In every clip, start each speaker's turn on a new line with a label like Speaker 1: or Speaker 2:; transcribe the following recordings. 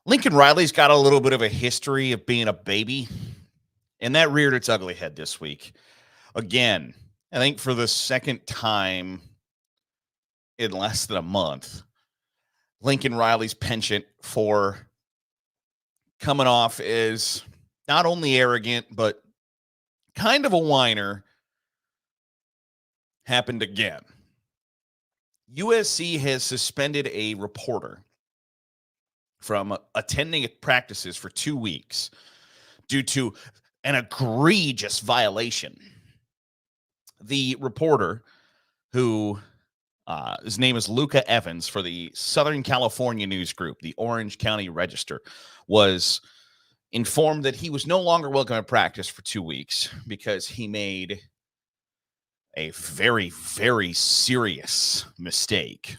Speaker 1: Lincoln Riley's got a little bit of a history of being a baby, and that reared its ugly head this week. Again, I think for the second time in less than a month, Lincoln Riley's penchant for coming off as not only arrogant, but kind of a whiner happened again. USC has suspended a reporter from attending practices for 2 weeks due to an egregious violation. The reporter, who his name is Luca Evans for the Southern California news group, the Orange County Register, was informed that he was no longer welcome at practice for 2 weeks because he made a very, very serious mistake.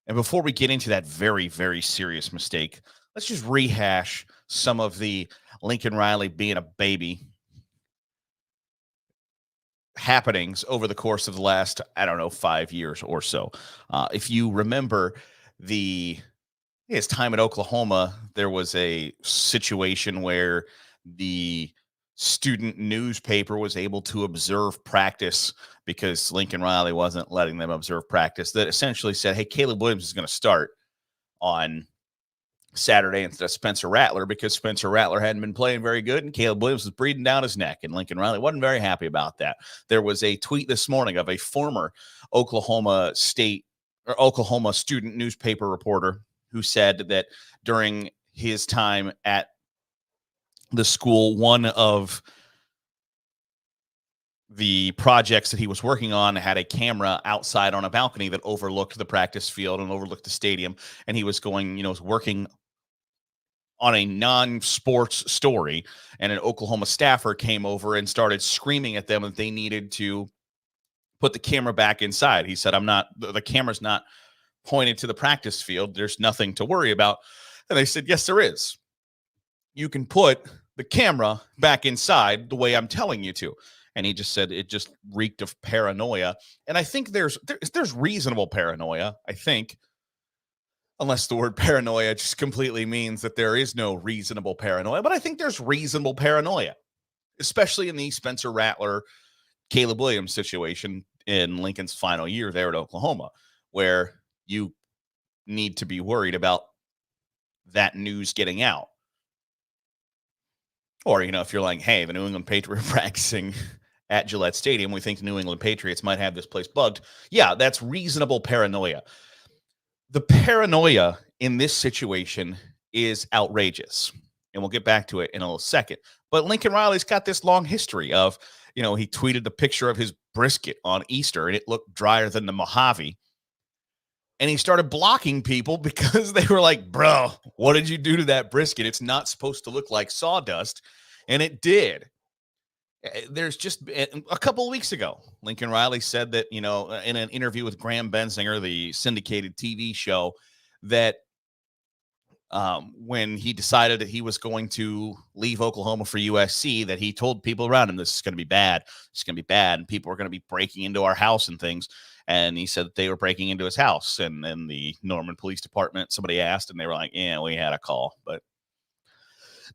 Speaker 1: And before we get into that very, very serious mistake, let's just rehash some of the Lincoln Riley being a baby happenings over the course of the last, 5 years or so. If you remember his time at Oklahoma, there was a situation where the student newspaper was able to observe practice because Lincoln Riley wasn't letting them observe practice, that essentially said, hey, Caleb Williams is going to start on Saturday instead of Spencer Rattler because Spencer Rattler hadn't been playing very good and Caleb Williams was breathing down his neck, and Lincoln Riley wasn't very happy about that. There was a tweet this morning of a former Oklahoma student newspaper reporter who said that during his time at the school, one of the projects that he was working on had a camera outside on a balcony that overlooked the practice field and overlooked the stadium. And he was working on a non-sports story, and an Oklahoma staffer came over and started screaming at them that they needed to put the camera back inside. He said, the camera's not pointed to the practice field. There's nothing to worry about. And they said, yes, there is. You can put the camera back inside the way I'm telling you to. And he just said it just reeked of paranoia. And I think there's reasonable paranoia, I think, unless the word paranoia just completely means that there is no reasonable paranoia. But I think there's reasonable paranoia, especially in the Spencer Rattler, Caleb Williams situation in Lincoln's final year there at Oklahoma, where you need to be worried about that news getting out. Or, if you're like, hey, the New England Patriots are practicing at Gillette Stadium, we think the New England Patriots might have this place bugged. Yeah, that's reasonable paranoia. The paranoia in this situation is outrageous, and we'll get back to it in a little second. But Lincoln Riley's got this long history of, he tweeted the picture of his brisket on Easter, and it looked drier than the Mojave. And he started blocking people because they were like, bro, what did you do to that brisket? It's not supposed to look like sawdust. And it did. There's just a couple of weeks ago, Lincoln Riley said that, in an interview with Graham Bensinger, the syndicated TV show, that when he decided that he was going to leave Oklahoma for USC, that he told people around him, this is going to be bad. It's going to be bad. And people are going to be breaking into our house and things. And he said that they were breaking into his house. And then the Norman Police Department, somebody asked, and they were like, yeah, we had a call, but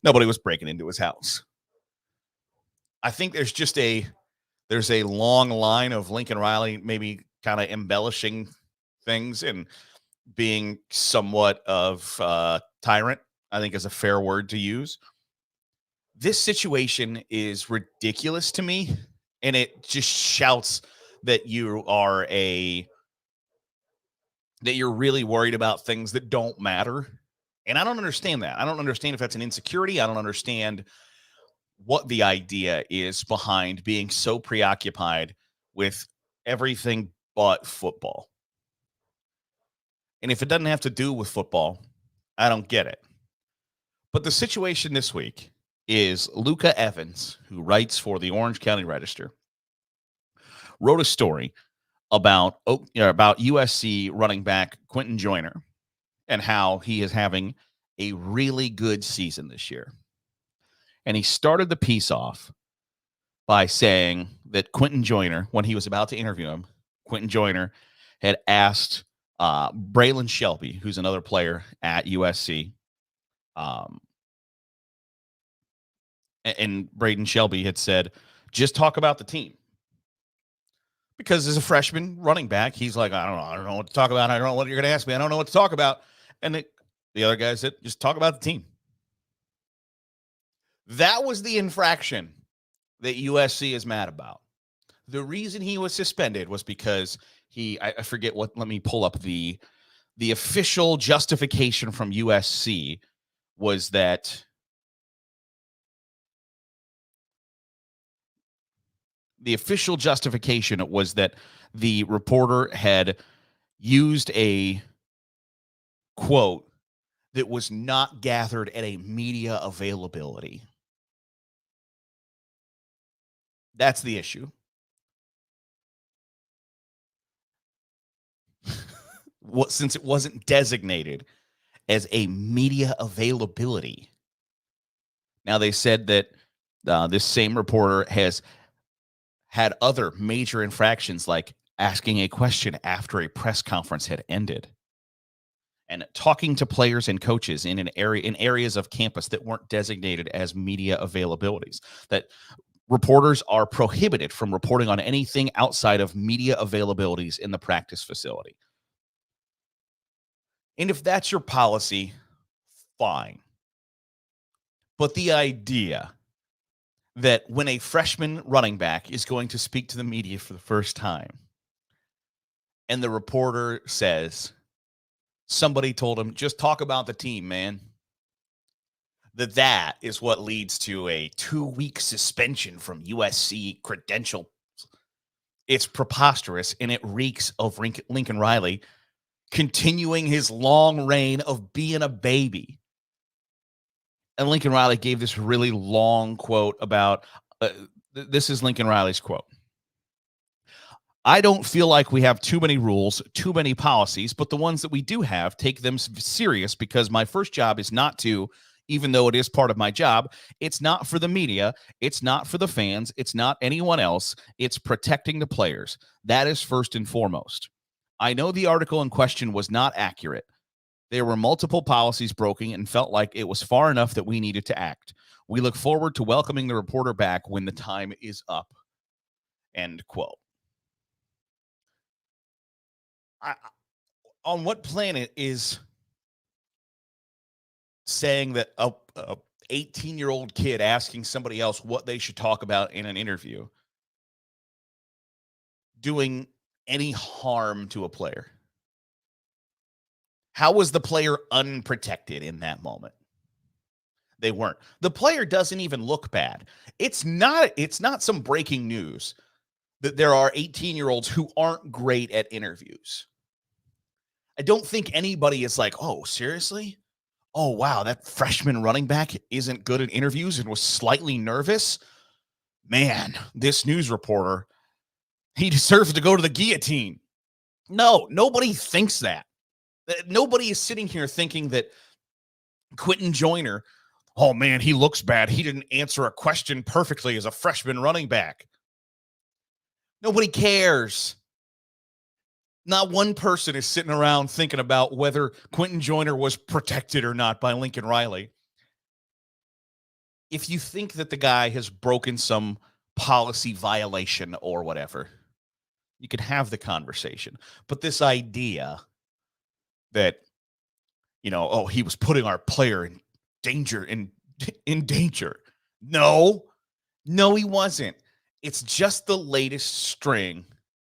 Speaker 1: nobody was breaking into his house. I think there's a long line of Lincoln Riley maybe kind of embellishing things and being somewhat of a tyrant, I think is a fair word to use. This situation is ridiculous to me, and it just shouts that you're really worried about things that don't matter. And I don't understand that. I don't understand if that's an insecurity. I don't understand what the idea is behind being so preoccupied with everything but football. And if it doesn't have to do with football, I don't get it. But the situation this week is Luca Evans, who writes for the Orange County Register, wrote a story about USC running back Quentin Joyner and how he is having a really good season this year. And he started the piece off by saying that Quentin Joyner, when he was about to interview him, Quentin Joyner had asked Braylon Shelby, who's another player at USC, um, and Braden Shelby had said, just talk about the team. Because as a freshman running back, he's like, I don't know what to talk about. I don't know what you're going to ask me. I don't know what to talk about. And the other guy said, just talk about the team. That was the infraction that USC is mad about. The reason he was suspended was because I forget what, let me pull up the official justification from USC was that the official justification was that the reporter had used a quote that was not gathered at a media availability. That's the issue. Since it wasn't designated as a media availability. Now, they said that this same reporter has had other major infractions, like asking a question after a press conference had ended and talking to players and coaches in areas of campus that weren't designated as media availabilities. That reporters are prohibited from reporting on anything outside of media availabilities in the practice facility. And if that's your policy, fine. But the idea that when a freshman running back is going to speak to the media for the first time, and the reporter says, somebody told him, just talk about the team, man, that is what leads to a 2-week suspension from USC credential. It's preposterous, and it reeks of Lincoln Riley continuing his long reign of being a baby. And Lincoln Riley gave this really long quote about, this is Lincoln Riley's quote. I don't feel like we have too many rules, too many policies, but the ones that we do have, take them serious, because my first job is not to, even though it is part of my job, it's not for the media, it's not for the fans, it's not anyone else, it's protecting the players. That is first and foremost. I know the article in question was not accurate. There were multiple policies broken and felt like it was far enough that we needed to act. We look forward to welcoming the reporter back when the time is up. End quote. On what planet is saying that a 18-year-old kid asking somebody else what they should talk about in an interview doing any harm to a player? How was the player unprotected in that moment? They weren't. The player doesn't even look bad. It's not some breaking news that there are 18-year-olds who aren't great at interviews. I don't think anybody is like, oh, seriously? Oh, wow, that freshman running back isn't good at interviews and was slightly nervous. Man, this news reporter, he deserves to go to the guillotine. No, nobody thinks that. Nobody is sitting here thinking that Quentin Joyner, oh man, he looks bad. He didn't answer a question perfectly as a freshman running back. Nobody cares. Not one person is sitting around thinking about whether Quentin Joyner was protected or not by Lincoln Riley. If you think that the guy has broken some policy violation or whatever, you can have the conversation. But this idea that, oh, he was putting our player in danger. No, he wasn't. It's just the latest string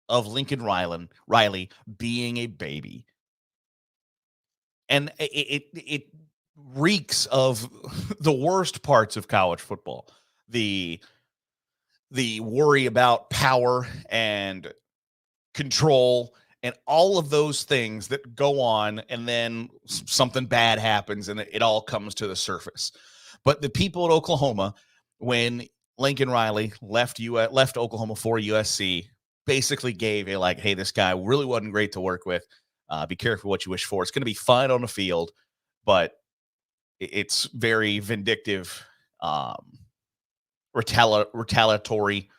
Speaker 1: of Lincoln Riley being a baby. And it reeks of the worst parts of college football. The worry about power and control and all of those things that go on, and then something bad happens and it all comes to the surface. But the people at Oklahoma, when Lincoln Riley left Oklahoma for USC, basically gave a hey, this guy really wasn't great to work with. Be careful what you wish for. It's going to be fine on the field, but it's very vindictive, retaliatory.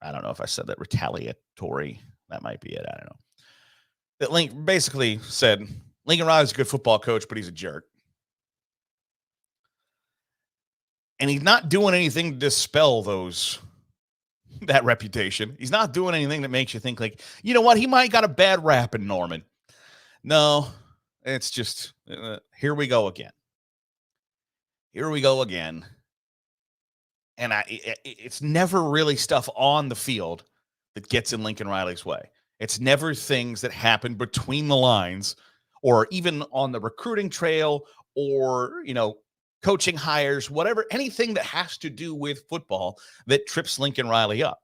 Speaker 1: I don't know if I said that. Retaliatory. That might be it. I don't know. that basically said Lincoln Riley's a good football coach, but he's a jerk. And he's not doing anything to dispel that reputation. He's not doing anything that makes you think like, you know what, he might got a bad rap in Norman. No, it's just here we go again. Here we go again. And it's never really stuff on the field that gets in Lincoln Riley's way. It's never things that happen between the lines or even on the recruiting trail or, coaching hires, whatever, anything that has to do with football that trips Lincoln Riley up.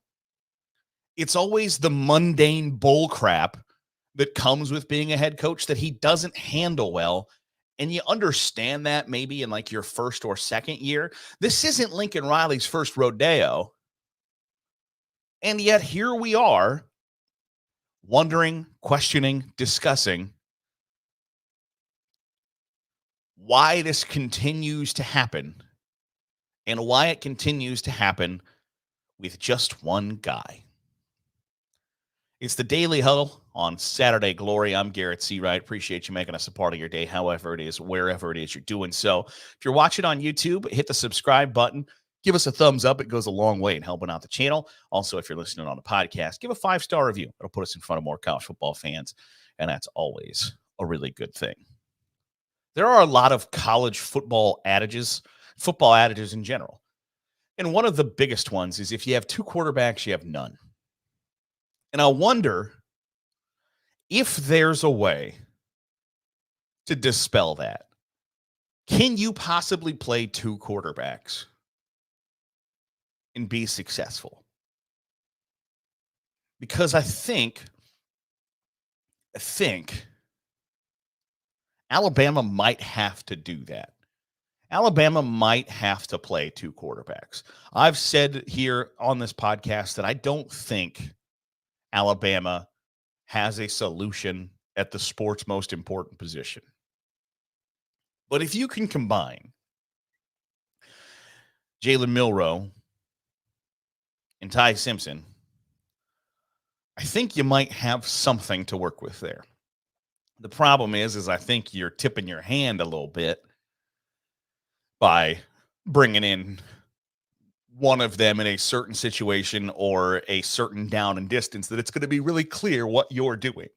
Speaker 1: It's always the mundane bull crap that comes with being a head coach that he doesn't handle well. And you understand that maybe in like your first or second year. This isn't Lincoln Riley's first rodeo. And yet here we are wondering, questioning, discussing why this continues to happen and why it continues to happen with just one guy. It's the Daily Huddle on Saturday Glory. I'm Garrett Seawright. Appreciate you making us a part of your day, however it is, wherever it is you're doing so. If you're watching on YouTube, hit the subscribe button. Give us a thumbs up. It goes a long way in helping out the channel. Also, if you're listening on a podcast, give a 5-star review. It'll put us in front of more college football fans, and that's always a really good thing. There are a lot of college football adages in general. And one of the biggest ones is if you have two quarterbacks, you have none. And I wonder if there's a way to dispel that. Can you possibly play two quarterbacks and be successful? Because I think Alabama might have to do that. Alabama might have to play two quarterbacks. I've said here on this podcast that I don't think Alabama has a solution at the sport's most important position. But if you can combine Jalen Milroe and Ty Simpson, I think you might have something to work with there. The problem is I think you're tipping your hand a little bit by bringing in one of them in a certain situation or a certain down and distance that it's going to be really clear what you're doing.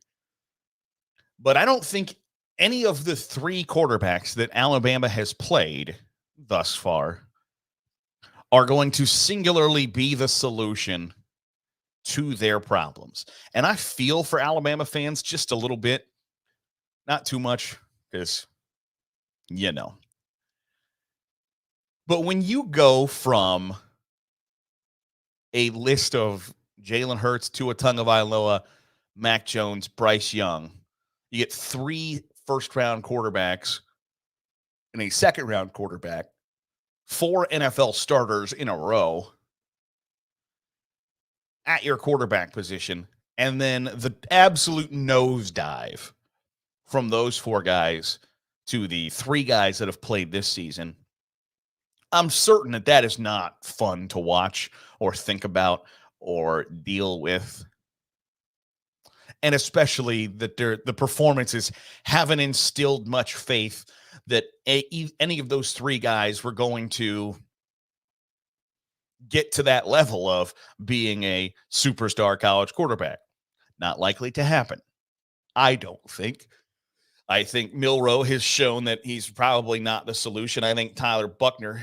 Speaker 1: But I don't think any of the three quarterbacks that Alabama has played thus far are going to singularly be the solution to their problems. And I feel for Alabama fans just a little bit. Not too much, because, But when you go from a list of Jalen Hurts, Tua Tagovailoa, Mac Jones, Bryce Young, you get 3 first-round quarterbacks and a second-round quarterback, 4 NFL starters in a row at your quarterback position, and then the absolute nosedive from those 4 guys to the 3 guys that have played this season. I'm certain that is not fun to watch or think about or deal with. And especially that the performances haven't instilled much faith that any of those 3 guys were going to get to that level of being a superstar college quarterback. Not likely to happen, I don't think. I think Milroe has shown that he's probably not the solution. I think Tyler Buchner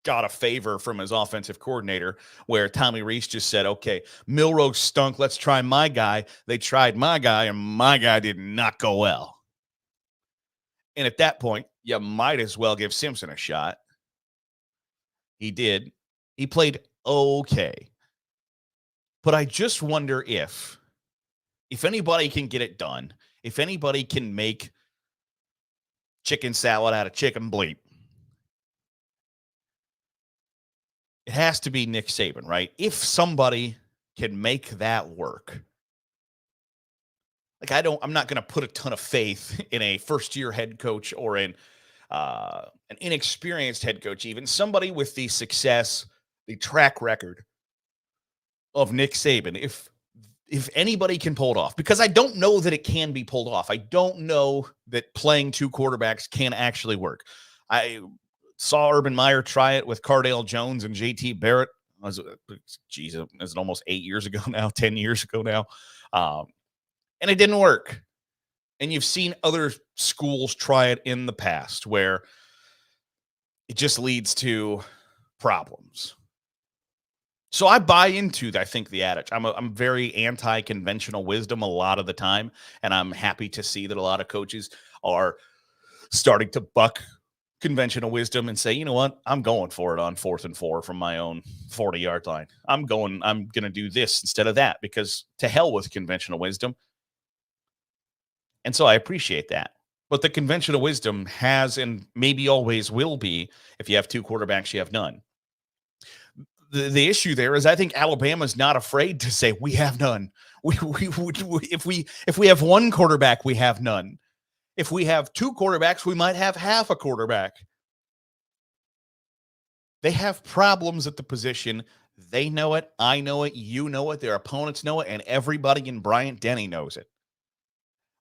Speaker 1: got a favor from his offensive coordinator where Tommy Rees just said, okay, Milroe stunk. Let's try my guy. They tried my guy, and my guy did not go well. And at that point, you might as well give Simpson a shot. He did. He played okay. But I just wonder if anybody can get it done, if anybody can make chicken salad out of chicken bleep, it has to be Nick Saban, right? If somebody can make that work. Like I'm not going to put a ton of faith in a first-year head coach or in an inexperienced head coach, even somebody with the success, the track record of Nick Saban. if anybody can pull it off, because I don't know that it can be pulled off. I don't know that playing two quarterbacks can actually work. I saw Urban Meyer try it with Cardale Jones and JT Barrett. Geez, is it almost 8 years ago now, 10 years ago now? And it didn't work. And you've seen other schools try it in the past where it just leads to problems. So I buy into, I think, the adage. I'm very anti-conventional wisdom a lot of the time, and I'm happy to see that a lot of coaches are starting to buck conventional wisdom and say, you know what, I'm going for it on 4th and 4 from my own 40-yard line. I'm going to do this instead of that, because to hell with conventional wisdom. And so I appreciate that. But the conventional wisdom has, and maybe always will be, if you have two quarterbacks, you have none. The issue there is I think Alabama's not afraid to say we have none. If we have one quarterback, we have none. If we have two quarterbacks, we might have half a quarterback. They have problems at the position. They know it. I know it. You know it. Their opponents know it. And everybody in Bryant-Denny knows it.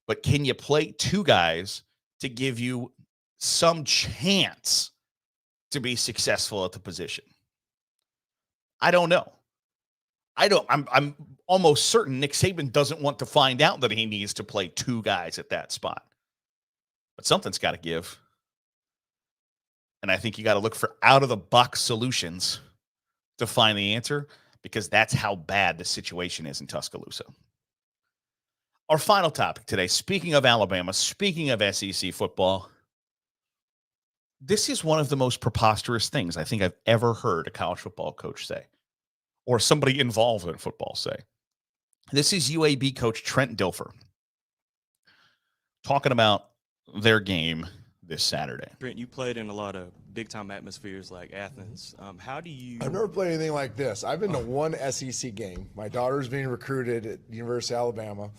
Speaker 1: But can you play two guys to give you some chance to be successful at the position? I don't know. I'm almost certain Nick Saban doesn't want to find out that he needs to play two guys at that spot. But something's got to give. And I think you got to look for out-of-the-box solutions to find the answer, because that's how bad the situation is in Tuscaloosa. Our final topic today, speaking of Alabama, speaking of SEC football, this is one of the most preposterous things I think I've ever heard a college football coach say, or somebody involved in football say. This is UAB coach Trent Dilfer talking about their game this Saturday.
Speaker 2: Brent, you played in a lot of big-time atmospheres like Athens. How do you...
Speaker 3: I've never played anything like this. I've been to one SEC game. My daughter's being recruited at University of Alabama,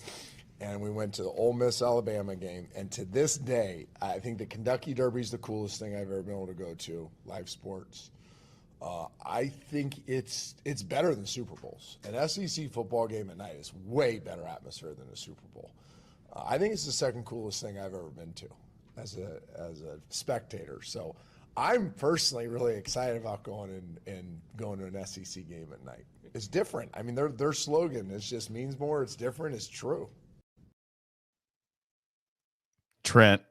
Speaker 3: and we went to the Ole Miss Alabama game. And to this day, I think the Kentucky Derby is the coolest thing I've ever been able to go to, live sports. I think it's better than Super Bowls. An SEC football game at night is way better atmosphere than a Super Bowl. I think it's the second coolest thing I've ever been to as a spectator. So I'm personally really excited about going to an SEC game at night. It's different. I mean, their slogan is just means more. It's different. It's true.
Speaker 1: Trent,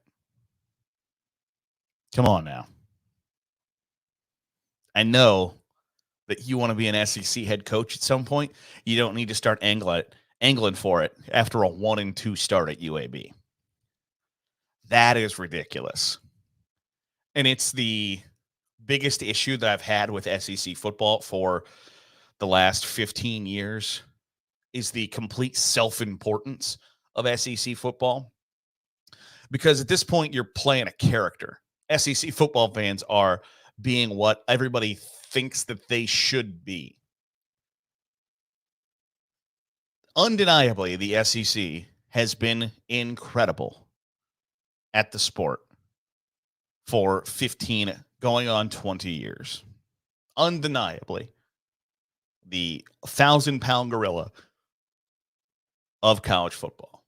Speaker 1: come on now. I know that you want to be an SEC head coach at some point. You don't need to start angling for it after a 1-2 start at UAB. That is ridiculous. And it's the biggest issue that I've had with SEC football for the last 15 years is the complete self-importance of SEC football. Because at this point, you're playing a character. SEC football fans are being what everybody thinks that they should be. Undeniably, the SEC has been incredible at the sport for 15, going on 20 years. Undeniably, the 1,000-pound gorilla of college football.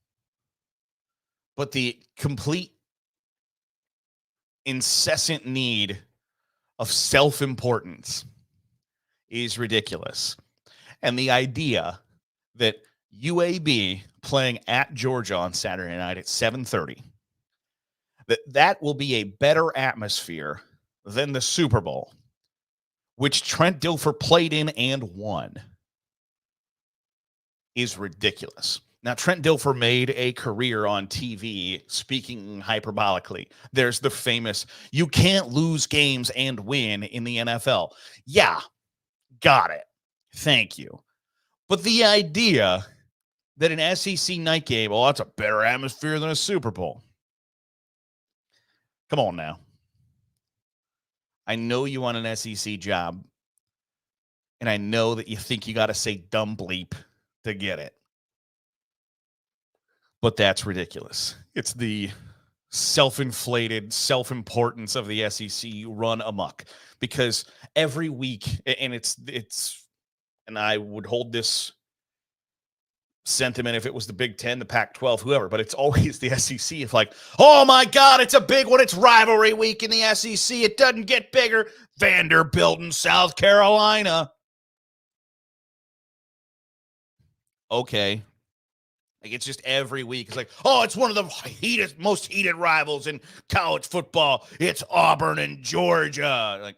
Speaker 1: But the complete incessant need of self-importance is ridiculous. And the idea that UAB playing at Georgia on Saturday night at 7:30, that will be a better atmosphere than the Super Bowl, which Trent Dilfer played in and won, is ridiculous. Now, Trent Dilfer made a career on TV speaking hyperbolically. There's the famous, you can't lose games and win in the NFL. Yeah, got it. Thank you. But the idea that an SEC night game, that's a better atmosphere than a Super Bowl. Come on now. I know you want an SEC job, and I know that you think you got to say dumb bleep to get it. But that's ridiculous. It's the self-inflated self-importance of the SEC run amok, because every week, and it's, and I would hold this sentiment if it was the Big Ten, the Pac-12, whoever, but it's always the SEC. It's like, oh my God, it's a big one. It's rivalry week in the SEC. It doesn't get bigger. Vanderbilt and South Carolina. Okay. Like, it's just every week. It's like, oh, it's one of the most heated rivals in college football. It's Auburn and Georgia. Like,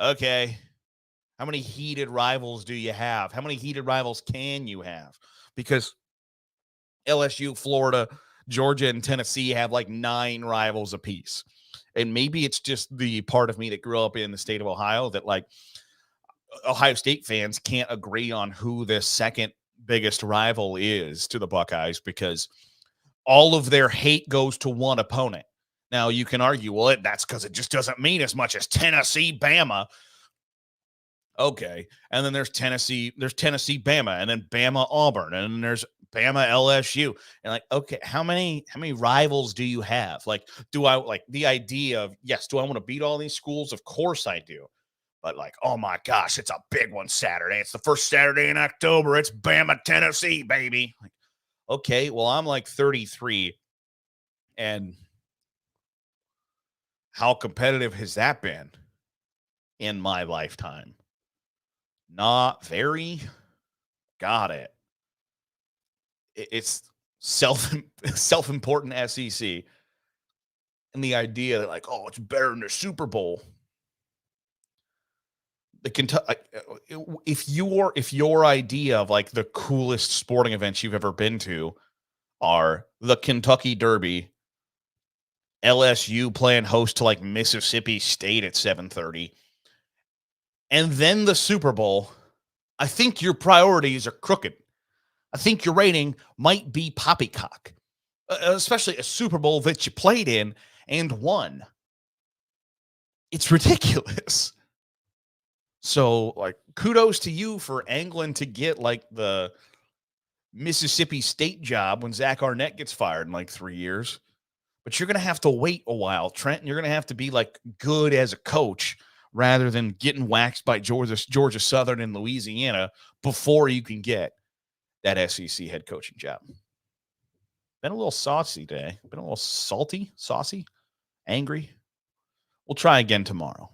Speaker 1: okay. How many heated rivals do you have? How many heated rivals can you have? Because LSU, Florida, Georgia, and Tennessee have like 9 rivals apiece. And maybe it's just the part of me that grew up in the state of Ohio that, like, Ohio State fans can't agree on who the second biggest rival is to the Buckeyes, because all of their hate goes to one opponent. Now, you can argue, well, that's because it just doesn't mean as much as Tennessee, Bama. Okay. And then there's Tennessee, Bama, and then Bama, Auburn, and then there's Bama, LSU. And like, okay, how many rivals do you have? Like, do I like the idea of, yes, do I want to beat all these schools? Of course I do. But like, oh my gosh, it's a big one Saturday. It's the first Saturday in October. It's Bama, Tennessee, baby. Like, okay, well, I'm like 33. And how competitive has that been in my lifetime? Not very. Got it. It's self-important SEC. And the idea that, like, oh, it's better than the Super Bowl. The Kentucky, if your idea of like the coolest sporting events you've ever been to are the Kentucky Derby, LSU playing host to like Mississippi State at 7:30, and then the Super Bowl, I think your priorities are crooked. I think your rating might be poppycock, especially a Super Bowl that you played in and won. It's ridiculous. So, like, kudos to you for angling to get, like, the Mississippi State job when Zach Arnett gets fired in, like, 3 years. But you're going to have to wait a while, Trent, and you're going to have to be, like, good as a coach rather than getting waxed by Georgia Southern and Louisiana before you can get that SEC head coaching job. Been a little saucy today. Been a little salty, saucy, angry. We'll try again tomorrow.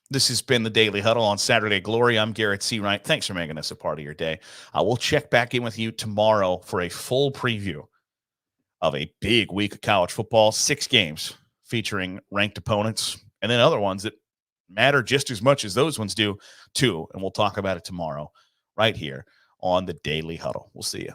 Speaker 1: This has been the Daily Huddle on Saturday Glory. I'm Garrett Seawright. Thanks for making us a part of your day. We'll check back in with you tomorrow for a full preview of a big week of college football. 6 games featuring ranked opponents, and then other ones that matter just as much as those ones do, too. And we'll talk about it tomorrow right here on the Daily Huddle. We'll see you.